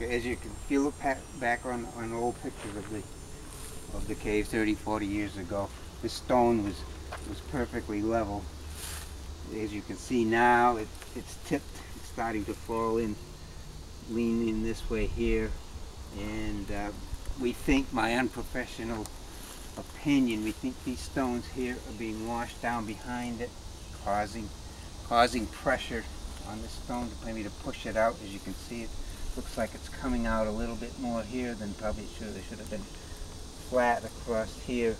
As you can, if you look back on old pictures of the cave 30, 40 years ago, this stone was perfectly level. As you can see now, it's tipped. It's starting to fall in, lean in this way here, and we think, my unprofessional opinion, we think these stones here are being washed down behind it, causing pressure on the stone to maybe to push it out. As you can see, it looks like it's coming out a little bit more here than probably they should have been flat across here.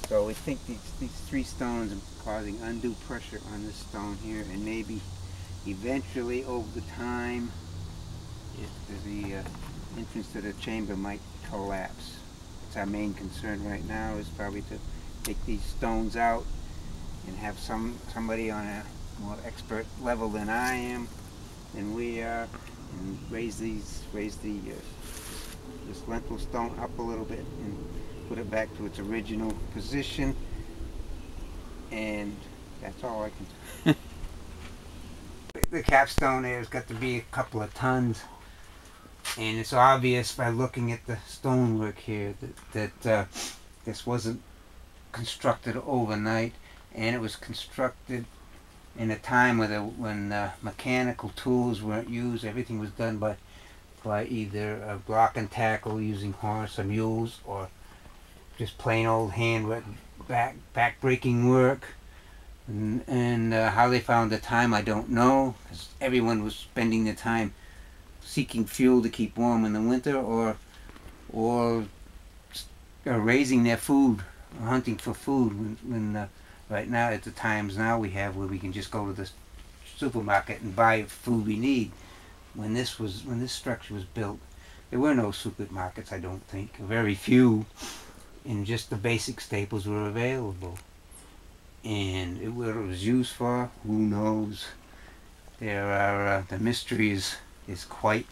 So we think these three stones are causing undue pressure on this stone here, and maybe eventually over the time the entrance to the chamber might collapse. It's our main concern right now, is probably to take these stones out and have somebody on a more expert level than I am, than we are, and raise this lentil stone up a little bit and put it back to its original position, and that's all I can do. The capstone there has got to be a couple of tons, and it's obvious by looking at the stonework here that this wasn't constructed overnight, and it was constructed in a time when mechanical tools weren't used. Everything was done by either block and tackle using horse or mules, or just plain old handwritten back-breaking work. And how they found the time, I don't know, because everyone was spending the time seeking fuel to keep warm in the winter, or raising their food, or hunting for food. When right now, at the times now we have where we can just go to the supermarket and buy food we need. When this structure was built, there were no supermarkets, I don't think. Very few, and just the basic staples were available. And what it was used for, who knows? There are the mystery is quite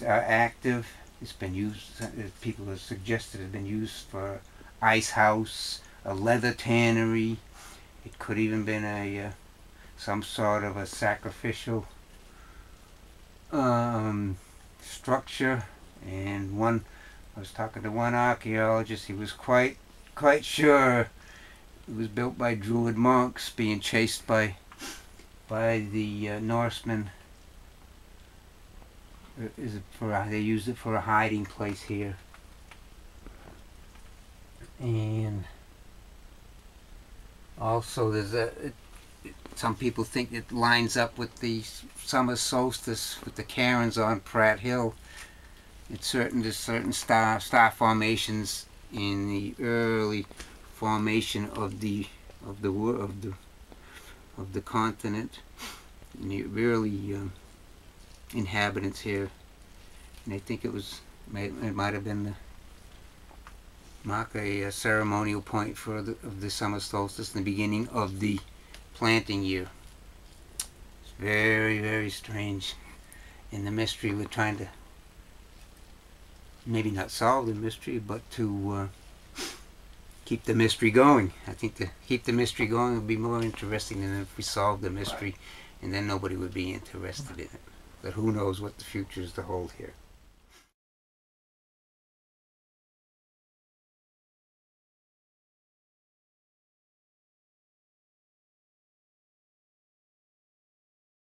active. It's been used. People have suggested it's been used for ice house, a leather tannery. It could even been some sort of a sacrificial structure. And I was talking to one archaeologist. He was quite sure it was built by Druid monks being chased by the Norsemen. They used it for a hiding place here. And also some people think it lines up with the summer solstice with the cairns on Pratt Hill. There's certain star formations in the early formation of the continent, and the early inhabitants here. And I think it might have been a ceremonial point of the summer solstice and the beginning of the planting year. It's very, very strange. In the mystery, we're trying to maybe not solve the mystery, but to keep the mystery going. I think to keep the mystery going would be more interesting than if we solved the mystery, and then nobody would be interested in it. But who knows what the future is to hold here.